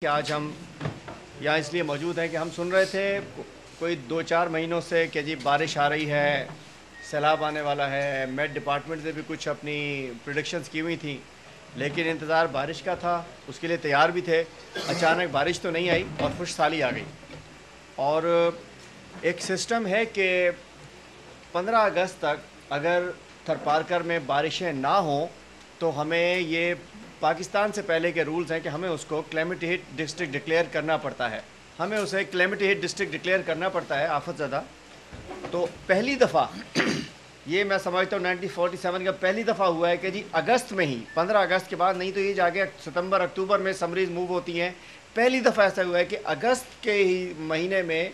کہ آج ہم یہاں اس لیے موجود ہیں کہ ہم سن رہے تھے کوئی 2-4 مہینوں سے کہ جی بارش آ رہی ہے، سیلاب آنے والا ہے۔ میٹ ڈپارٹمنٹ سے بھی کچھ اپنی پریڈکشنز کی ہوئی تھیں، لیکن انتظار بارش کا تھا، اس کے لیے تیار بھی تھے۔ اچانک بارش تو نہیں آئی اور خشک سالی آ گئی، اور ایک سسٹم ہے کہ 15 اگست تک اگر تھرپارکر میں بارشیں نہ ہوں تو ہمیں یہ پاکستان سے پہلے کے رولز ہیں کہ ہمیں اس کو کلیمیٹی ہٹ ڈسٹرکٹ ڈکلیئر کرنا پڑتا ہے، ہمیں اسے کلیمیٹی ہٹ ڈسٹرکٹ ڈکلیئر کرنا پڑتا ہے، آفت زدہ۔ تو پہلی دفعہ یہ میں سمجھتا ہوں 1947 کا پہلی دفعہ ہوا ہے کہ جی اگست میں ہی، 15 اگست کے بعد نہیں تو یہ جا کے ستمبر اکتوبر میں سمریز موو ہوتی ہیں، پہلی دفعہ ایسا ہوا ہے کہ اگست کے ہی مہینے میں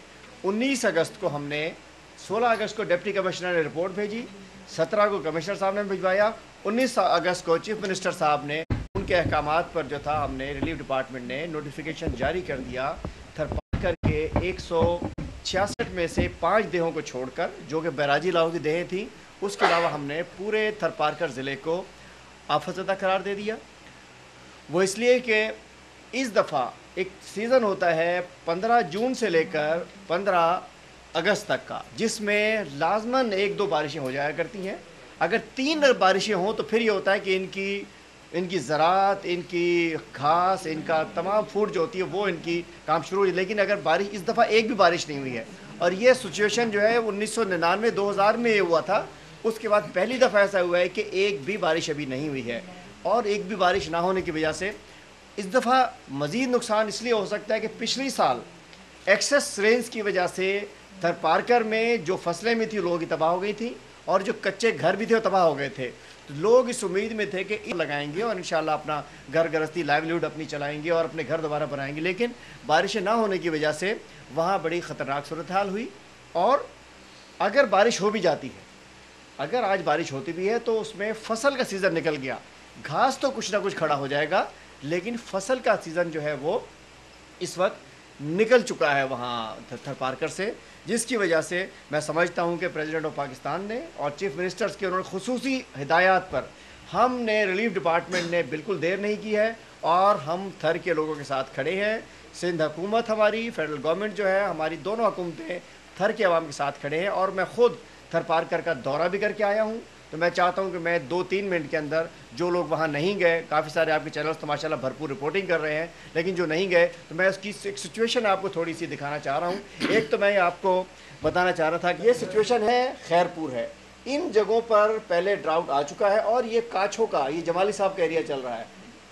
19 اگست کو ہم نے 16 اگست کو ڈپٹی کمشنر نے رپورٹ بھیجی، 17 کو کمشنر صاحب نے بھجوایا، 19 اگست کو چیف منسٹر صاحب نے ان کے احکامات پر جو تھا ہم نے ریلیف ڈپارٹمنٹ نے نوٹیفیکیشن جاری کر دیا، تھرپارکر کے 166 میں سے 5 دیہوں کو چھوڑ کر جو کہ بیراجی علاقوں کی دیہیں تھیں، اس کے علاوہ ہم نے پورے تھرپارکر ضلع کو آفت زدہ قرار دے دیا۔ وہ اس لیے کہ اس دفعہ ایک سیزن ہوتا ہے 15 جون سے لے کر 15 اگست تک کا، جس میں لازماً 1-2 بارشیں ہو جایا کرتی ہیں۔ اگر 3 بارشیں ہوں تو پھر یہ ہوتا ہے کہ ان کی زراعت، ان کی گھاس، ان کا تمام فوڈ جو ہوتی ہے وہ ان کی کام شروع ہوئی، لیکن اگر بارش اس دفعہ ایک بھی بارش نہیں ہوئی ہے، اور یہ سچویشن جو ہے 1999-2000 میں یہ ہوا تھا، اس کے بعد پہلی دفعہ ایسا ہوا ہے کہ ایک بھی بارش ابھی نہیں ہوئی ہے، اور ایک بھی بارش نہ ہونے کی وجہ سے اس دفعہ مزید نقصان اس لیے ہو سکتا ہے کہ پچھلی سال ایکسس رینز کی وجہ سے تھرپارکر میں جو فصلیں بھی تھیں لوگوں کی تباہ ہو گئی تھیں، اور جو کچے گھر بھی تھے وہ تباہ ہو گئے تھے۔ تو لوگ اس امید میں تھے کہ لگائیں گے اور انشاءاللہ اپنا گھر گرستی لائیولیہوڈ اپنی چلائیں گے اور اپنے گھر دوبارہ بنائیں گے، لیکن بارشیں نہ ہونے کی وجہ سے وہاں بڑی خطرناک صورتحال ہوئی۔ اور اگر بارش ہو بھی جاتی ہے، اگر آج بارش ہوتی بھی ہے تو اس میں فصل کا سیزن نکل گیا، گھاس تو کچھ نہ کچھ کھڑا ہو جائے گا، لیکن فصل کا سیزن جو ہے وہ اس وقت نکل چکا ہے وہاں تھرپارکر سے، جس کی وجہ سے میں سمجھتا ہوں کہ پریزیڈنٹ آف پاکستان نے اور چیف منسٹرز کے انہوں نے خصوصی ہدایات پر ہم نے ریلیف ڈپارٹمنٹ نے بالکل دیر نہیں کی ہے، اور ہم تھر کے لوگوں کے ساتھ کھڑے ہیں۔ سندھ حکومت ہماری، فیڈرل گورنمنٹ جو ہے، ہماری دونوں حکومتیں تھر کے عوام کے ساتھ کھڑے ہیں، اور میں خود تھرپارکر کا دورہ بھی کر کے آیا ہوں۔ تو میں چاہتا ہوں کہ میں 2-3 منٹ کے اندر جو لوگ وہاں نہیں گئے، کافی سارے آپ کے چینلز تو ماشاءاللہ بھرپور رپورٹنگ کر رہے ہیں، لیکن جو نہیں گئے تو میں اس کی ایک سچویشن آپ کو تھوڑی سی دکھانا چاہ رہا ہوں۔ ایک تو میں آپ کو بتانا چاہ رہا تھا کہ یہ سچویشن ہے خیرپور ہے، ان جگہوں پر پہلے ڈراؤٹ آ چکا ہے، اور یہ کاچھو کا، یہ جمالی صاحب کا ایریا چل رہا ہے،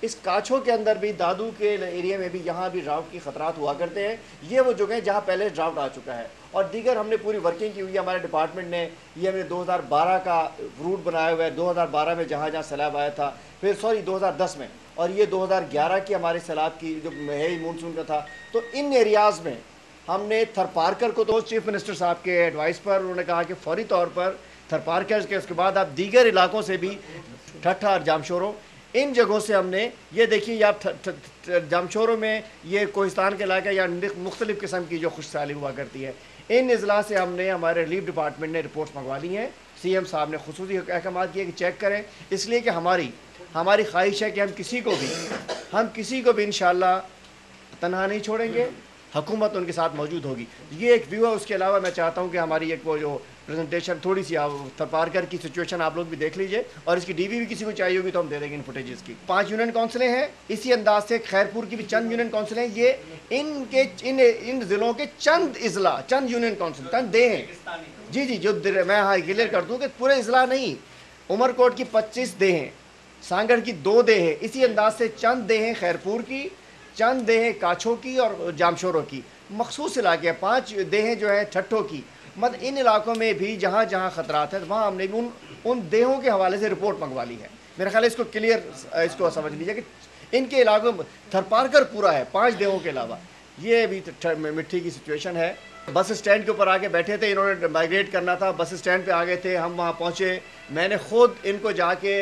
اس کاچھو کے اندر بھی، دادو کے ایریا میں بھی، یہاں بھی ڈراؤٹ کی خطرات ہوا کرتے ہیں۔ یہ وہ جگہیں جہاں پہلے ڈراؤٹ آ چکا ہے، اور دیگر ہم نے پوری ورکنگ کی ہوئی ہے، ہمارے ڈپارٹمنٹ نے یہ ہمیں 2012 کا روٹ بنایا ہوا ہے، 2012 میں جہاں جہاں سیلاب آیا تھا، پھر 2010 میں، اور یہ 2011 کی ہمارے سیلاب کی جو ہے مونسون کا تھا۔ تو ان ایریاز میں ہم نے تھرپارکر کو تو چیف منسٹر صاحب کے ایڈوائس پر انہوں نے کہا کہ فوری طور پر تھرپارکر کے، اس کے بعد آپ دیگر علاقوں سے بھی، ٹھٹھا اور جامشورو، ان جگہوں سے ہم نے، یہ دیکھیے یہ آپ جامشورو میں یہ کوہستان کے علاقہ یا مختلف قسم کی جو خشک سالی ہوا کرتی ہے، ان اضلاع سے ہم نے، ہمارے ریلیف ڈپارٹمنٹ نے رپورٹس منگوا لی ہیں۔ سی ایم صاحب نے خصوصی احکامات کیے کہ چیک کریں، اس لیے کہ ہماری خواہش ہے کہ ہم کسی کو بھی انشاءاللہ تنہا نہیں چھوڑیں گے، حکومت ان کے ساتھ موجود ہوگی۔ یہ ایک ویو ہے۔ اس کے علاوہ میں چاہتا ہوں کہ ہماری ایک وہ جو پریزنٹیشن تھوڑی سی تھرپارکر کی سچویشن آپ لوگ بھی دیکھ لیجئے، اور اس کی ڈی وی بھی کسی کو چاہیے ہوگی تو ہم دے دیں گے ان فوٹیجز کی۔ 5 یونین کونسلیں ہیں، اسی انداز سے خیرپور کی بھی چند یونین کونسلیں ہیں، یہ ان ضلعوں کے چند اضلاع، چند یونین کونسل، چند دے ہیں۔ جی جو میں ہاں کلیئر کر دوں کہ پورے اضلاع نہیں، عمر کوٹ کی 25 دے ہیں، سانگڑ کی 2 دے ہیں، اسی انداز سے چند دے ہیں خیرپور کی، چند دے ہیں کاچھو کی اور جامشورو کی، مخصوص علاقے 5 دے ہیں جو ہیں ٹھٹھو کی۔ مطلب ان علاقوں میں بھی جہاں جہاں خطرات ہیں وہاں ہم نے بھی ان دیہوں کے حوالے سے رپورٹ منگوا لی ہے۔ میرا خیال ہے اس کو کلیئر، اس کو سمجھ لیجیے کہ ان کے علاقوں میں تھرپارکر پورا ہے 5 دیہوں کے علاوہ۔ یہ بھی مٹی کی سچویشن ہے۔ بس اسٹینڈ کے اوپر آ کے بیٹھے تھے، انہوں نے مائگریٹ کرنا تھا، بس اسٹینڈ پہ آ گئے تھے، ہم وہاں پہنچے، میں نے خود ان کو جا کے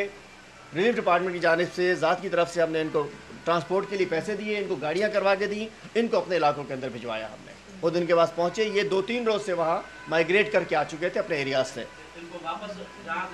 ریلیف ڈپارٹمنٹ کی جانب سے، ذات کی طرف سے ہم نے ان کو ٹرانسپورٹ کے لیے پیسے دیے، ان کو گاڑیاں کروا کے دیں، ان کو اپنے علاقوں کے اندر بھجوایا ہم نے۔ خود ان کے پاس پہنچے، یہ 2-3 روز سے وہاں مائگریٹ کر کے آ چکے تھے اپنے ایریاز سے۔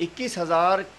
21,000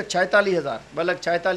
46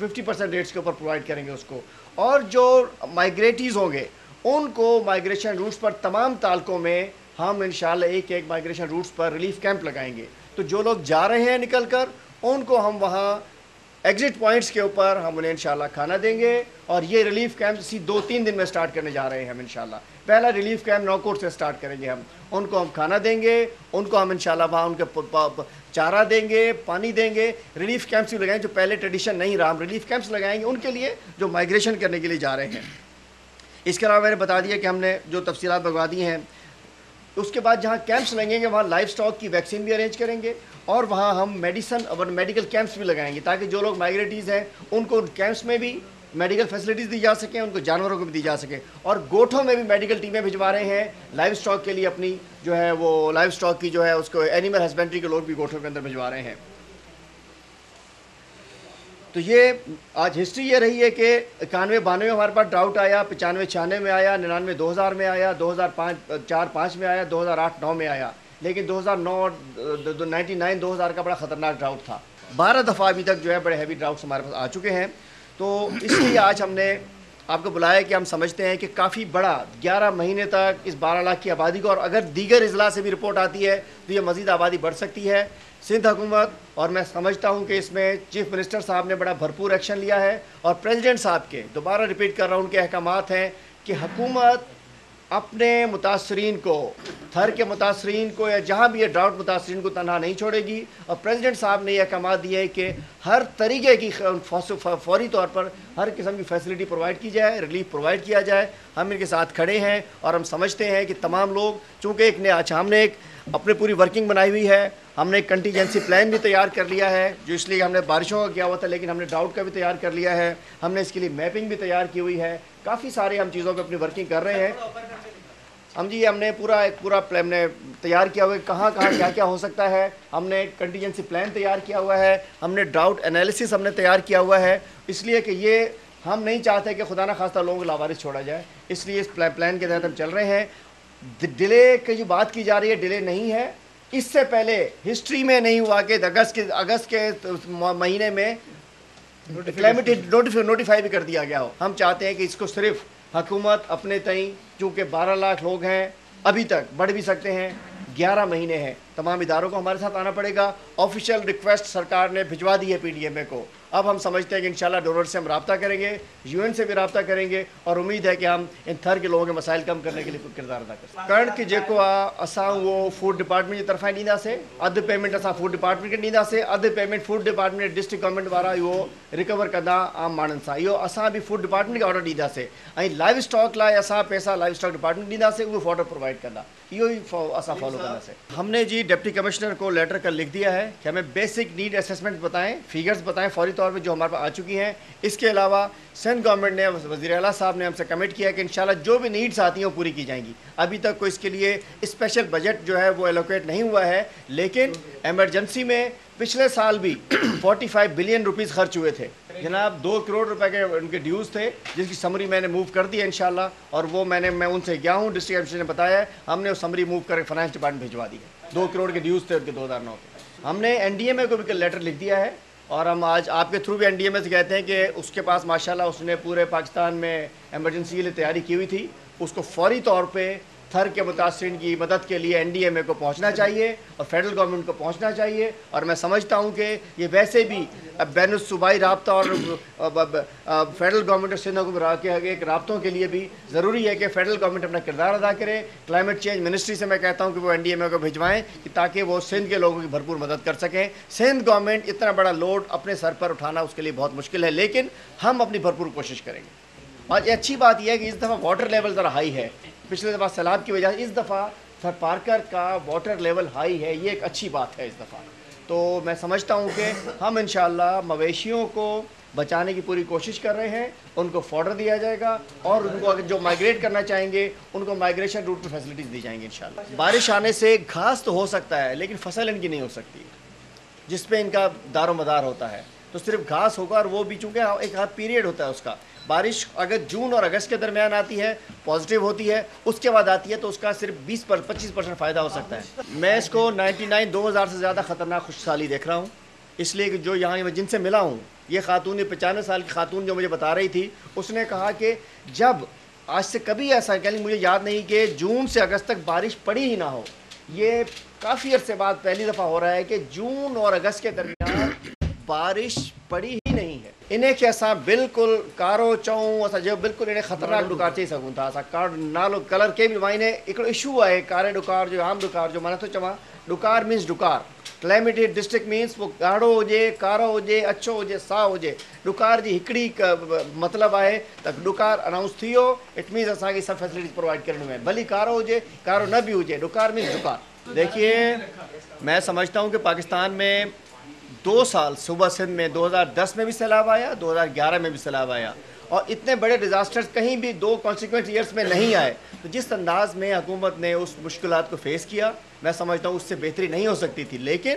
50% ریٹس کے اوپر پرووائڈ کریں گے اس کو. اور جو مائگریٹیز ہوں گے ان کو مائگریشن روٹس پر تمام تعلقوں میں ہم انشاءاللہ ایک مائگریشن روٹس پر ریلیف کیمپ لگائیں گے. تو جو لوگ جا رہے ہیں نکل کر ان کو ہم وہاں ایگزٹ پوائنٹس کے اوپر ہم انہیں انشاءاللہ کھانا دیں گے. اور یہ ریلیف کیمپ اسی 2-3 دن میں سٹارٹ کرنے جا رہے ہیں ہم انشاءاللہ. پہلا ریلیف کیمپ نوکوٹ سے سٹارٹ کریں گے. ہم ان کو ہم کھانا دیں گے, ان کو ہم انشاءاللہ وہاں ان کے چارہ دیں گے, پانی دیں گے. ریلیف کیمپس بھی لگائیں جو پہلے ٹریڈیشن نہیں رہا, ہم ریلیف کیمپس لگائیں گے ان کے لیے جو مائگریشن کرنے کے لیے جا رہے ہیں. اس کے علاوہ میں نے بتا دیا کہ ہم نے جو تفصیلات بگوا دی ہیں. اس کے بعد جہاں کیمپس لگیں گے وہاں لائف سٹاک کی ویکسین بھی ارینج کریں گے, اور وہاں ہم میڈیسن اور میڈیکل کیمپس بھی لگائیں گے تاکہ جو لوگ مائگریٹیز ہیں ان کو کیمپس میں بھی میڈیکل فیسلٹیز دی جا سکیں, ان کو جانوروں کو بھی دی جا سکیں. اور گوٹھوں میں بھی میڈیکل ٹیمیں بھجوا رہے ہیں لائف سٹاک کے لیے, اپنی جو ہے وہ لائف سٹاک کی جو ہے اس کو اینیمل ہسبینڈری کے لوگ بھی گوٹھوں کے اندر بھجوا رہے ہیں. تو یہ آج ہسٹری یہ رہی ہے کہ 91-92 ہمارے پاس ڈراؤٹ آیا, 95-96 میں آیا, 99-2000 میں آیا, 2004-5 میں آیا, 2008-9 میں آیا. لیکن 99-2000 کا بڑا خطرناک ڈراؤٹ تھا. 12 دفعہ ابھی تک جو ہے بڑے ہیوی ڈراؤٹس ہمارے پاس آ چکے ہیں. تو اس لیے آج ہم نے آپ کو بلایا کہ ہم سمجھتے ہیں کہ کافی بڑا 11 مہینے تک اس 12 لاکھ کی آبادی کو, اور اگر دیگر اضلاع سے بھی رپورٹ آتی ہے تو یہ مزید آبادی بڑھ سکتی ہے. سندھ حکومت, اور میں سمجھتا ہوں کہ اس میں چیف منسٹر صاحب نے بڑا بھرپور ایکشن لیا ہے, اور پریزیڈنٹ صاحب کے دوبارہ ریپیٹ کر رہا ہوں ان کے احکامات ہیں کہ حکومت اپنے متاثرین کو, تھر کے متاثرین کو یا جہاں بھی یہ ڈراؤٹ متاثرین کو تنہا نہیں چھوڑے گی. اور پریزیڈنٹ صاحب نے یہ احکامات دیے ہیں کہ ہر طریقے کی فوری طور پر ہر قسم کی فیسلٹی پرووائڈ کی جائے, ریلیف پرووائڈ کیا جائے. ہم ان کے ساتھ کھڑے ہیں اور ہم سمجھتے ہیں کہ تمام لوگ, چونکہ ہم نے ایک اپنی پوری ورکنگ بنائی ہوئی ہے, ہم نے ایک کنٹیجنسی پلان بھی تیار کر لیا ہے جو اس لیے ہم نے بارشوں کا کیا ہوا تھا, لیکن ہم نے ڈراؤٹ کا بھی تیار کر لیا ہے. ہم نے اس کے لیے میپنگ بھی تیار کی ہوئی ہے. کافی سارے ہم چیزوں کو اپنی ورکنگ کر رہے ہیں. ہم نے پورا پلان نے تیار کیا ہوا ہے کہاں کیا کیا ہو سکتا ہے. ہم نے ایک کنٹیجنسی پلان تیار کیا ہوا ہے. ہم نے ڈراؤٹ انالیسس ہم نے تیار کیا ہوا ہے, اس لیے کہ یہ ہم نہیں چاہتے کہ خدا نہ خواستہ لوگوں کو لاوارث چھوڑا جائے. اس لیے اس پلان کے تحت ہم چل رہے ہیں. ڈیلے کی جو بات کی جا رہی ہے, ڈیلے نہیں ہے. اس سے پہلے ہسٹری میں نہیں ہوا کہ اگست کے مہینے میں نوٹیفائی بھی کر دیا گیا ہو. ہم چاہتے ہیں کہ اس کو صرف حکومت اپنے تئیں, چونکہ 12 لاکھ لوگ ہیں, ابھی تک بڑھ بھی سکتے ہیں, 11 مہینے ہیں, تمام اداروں کو ہمارے ساتھ آنا پڑے گا. آفیشیل ریکویسٹ سرکار نے بھجوا دی ہے پی ڈی ایم اے کو. اب ہم سمجھتے ہیں کہ انشاءاللہ ڈونر سے ہم رابطہ کریں گے, یو این سے بھی رابطہ کریں گے, اور امید ہے کہ ہم ان تھر کے لوگوں کے مسائل کم کرنے کے لیے کچھ کردار ادا کریں. کرنٹ کی جیکو اساں وہ فوڈ ڈپارٹمنٹ کی طرف ڈیندا سے ادھ پیمنٹ اساں فوڈ ڈپارٹمنٹ کے ڈیندا سے, ادھ payment food department district government والا وہ ریکور کندا عام مانن سا. یہ اساں بھی فوڈ ڈپارٹمنٹ کے آرڈر ڈیندا سے, لائف سٹاک لائے اساں پیسہ لائف سٹاک ڈپارٹمنٹ ڈیندا سے, وہ آرڈر پرووائڈ کرنا, یہ اساں فالو کرنا سے. ہم نے جی ڈپٹی کمشنر کو لیٹر کر لکھ دیا ہے کہ ہمیں بیسک نیڈ اسسمنٹ بتائیں, فیگرز بتائیں فوری طور پہ جو ہمارے پاس آ چکی ہیں. اس کے علاوہ سندھ گورنمنٹ نے, وزیر اعلیٰ صاحب نے ہم سے کمٹ کیا کہ انشاءاللہ جو بھی نیڈز آتی ہیں وہ پوری کی جائیں گی. ابھی تک کوئی اس کے لیے اسپیشل بجٹ جو ہے وہ ایلوکیٹ نہیں ہوا ہے, لیکن ایمرجنسی میں پچھلے سال بھی 45 بلین روپیز خرچ ہوئے تھے جناب. 2 کروڑ روپے کے ان کے ڈیوز تھے جس کی سمری میں نے موو کر دی ہے انشاءاللہ, اور وہ میں ان سے گیا ہوں, ڈسٹرکٹ ایڈمنسٹریشن نے بتایا ہے, ہم نے وہ سمری موو کر کے فائنانس ڈپارٹمنٹ بھجوا دی ہے. 2 کروڑ کے ڈیوز تھے ان کے 2009 کے. ہم نے این ڈی ایم اے کو بھی لیٹر لکھ دیا ہے, اور ہم آج آپ کے تھرو بھی این ڈی ایم اے سے کہتے ہیں کہ اس کے پاس ماشاءاللہ اس نے پورے پاکستان میں ایمرجنسی کے لیے تیاری کی ہوئی تھی. اس کو فوری طور پہ تھر کے متاثرین کی مدد کے لیے این ڈی ایم اے کو پہنچنا چاہیے اور فیڈرل گورنمنٹ کو پہنچنا چاہیے. اور میں سمجھتا ہوں کہ یہ ویسے بھی بین الصوبائی رابطہ اور فیڈرل گورنمنٹ اور سندھ حکومت کے ایک رابطوں کے لیے بھی ضروری ہے کہ فیڈرل گورنمنٹ اپنا کردار ادا کرے. کلائمیٹ چینج منسٹری سے میں کہتا ہوں کہ وہ این ڈی ایم اے کو بھجوائیں تاکہ وہ سندھ کے لوگوں کی بھرپور مدد کر سکیں. سندھ گورنمنٹ اتنا بڑا لوڈ اپنے سر پر اٹھانا اس کے لیے بہت مشکل ہے, لیکن ہم اپنی بھرپور کوشش کریں گے. اور اچھی بات یہ ہے کہ اس دفعہ واٹر لیول ذرا ہائی ہے, پچھلے دفعہ سیلاب کی وجہ سے اس دفعہ پارکر کا واٹر لیول ہائی ہے, یہ ایک اچھی بات ہے اس دفعہ. تو میں سمجھتا ہوں کہ ہم انشاءاللہ مویشیوں کو بچانے کی پوری کوشش کر رہے ہیں, ان کو فوڈر دیا جائے گا, اور ان کو اگر جو مائگریٹ کرنا چاہیں گے ان کو مائگریشن روٹ پہ فیسلٹیز دی جائیں گی انشاءاللہ. بارش آنے سے گھاس تو ہو سکتا ہے لیکن فصل ان کی نہیں ہو سکتی جس پہ ان کا دار و مدار ہوتا ہے. تو صرف گھاس ہوگا, اور وہ بھی چونکہ ایک پیریڈ ہوتا ہے اس کا. بارش اگر جون اور اگست کے درمیان آتی ہے پازیٹیو ہوتی ہے, اس کے بعد آتی ہے تو اس کا صرف 20-25% فائدہ ہو سکتا ہے. میں اس کو 99-2000 سے زیادہ خطرناک خشک سالی دیکھ رہا ہوں, اس لیے کہ جو یہاں میں جن سے ملا ہوں یہ خاتون 95 سال کی خاتون جو مجھے بتا رہی تھی، اس نے کہا کہ جب آج سے کبھی ایسا کہ مجھے یاد نہیں کہ جون سے اگست تک بارش پڑی ہی نہ ہو. یہ کافی عرصے بعد پہلی دفعہ ہو رہا ہے کہ جون اور اگست کے درمیان بارش پڑی ہی نہیں ہے. انہیں کیسا بالکل کارو چوں اسا جو بالکل انہیں خطرناک ڈکار چاہیے سکوں تھا اسا کارڈ نالو کلر کے بھی وائنے ایک ایشو ہے کارے ڈکار جو عام ڈکار جو مانا تو چواں ڈکار مینس ڈکار کلیمیٹی ڈسٹرکٹ مینس وہ گاڑو ہوجے کارو ہوجے اچھو ہوجے سا ہوجے ڈکار جی ہکڑی مطلب ہے تک ڈکار اناؤنس تھیو اٹ مینس اسا کی سب فیسلٹیز پرووائڈ کرنے میں بھلی کارو ہوجے کارو نہ بھی ہوجے ڈکار مینس ڈکار. دیکھیے میں سمجھتا ہوں کہ پاکستان میں 2 سال صوبہ سندھ میں 2010 میں بھی سیلاب آیا 2011 میں بھی سیلاب آیا اور اتنے بڑے ڈیزاسٹرز کہیں بھی 2 کانسیکوینٹ ایئرس میں نہیں آئے. تو جس انداز میں حکومت نے اس مشکلات کو فیس کیا میں سمجھتا ہوں اس سے بہتری نہیں ہو سکتی تھی. لیکن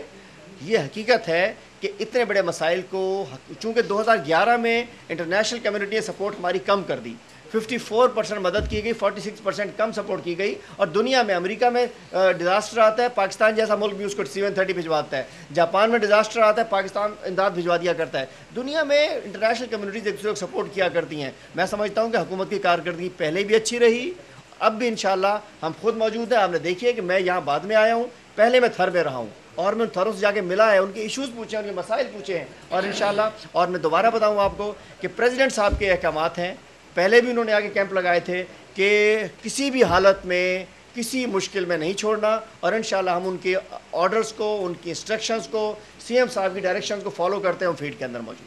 یہ حقیقت ہے کہ اتنے بڑے مسائل کو چونکہ 2011 میں انٹرنیشنل کمیونٹی نے سپورٹ ہماری کم کر دی 54% مدد کی گئی 46% کم سپورٹ کی گئی. اور دنیا میں امریکہ میں ڈیزاسٹر آتا ہے پاکستان جیسا ملک بھی اس کو C-130 بھجواتا ہے. جاپان میں ڈیزاسٹر آتا ہے پاکستان امداد بھجوا دیا کرتا ہے. دنیا میں انٹرنیشنل کمیونٹیز ایک دوسرے کو سپورٹ کیا کرتی ہیں. میں سمجھتا ہوں کہ حکومت کی کارکردگی پہلے بھی اچھی رہی اب بھی انشاءاللہ. ہم خود موجود ہیں. آپ نے دیکھیے کہ میں یہاں بعد میں آیا ہوں پہلے میں تھر میں رہا ہوں اور میں ان تھروں سے جا کے ملا ہے ان کے ایشوز پوچھے ان کے مسائل پوچھے ہیں اور انشاءاللہ. اور میں دوبارہ بتاؤں آپ کو کہ پریزیڈنٹ صاحب کے احکامات ہیں پہلے بھی انہوں نے آگے کیمپ لگائے تھے کہ کسی بھی حالت میں کسی مشکل میں نہیں چھوڑنا اور انشاءاللہ ہم ان کے آرڈرز کو ان کی انسٹرکشنز کو CM صاحب کی ڈائریکشنز کو فالو کرتے ہیں. ہم فیلڈ کے اندر موجود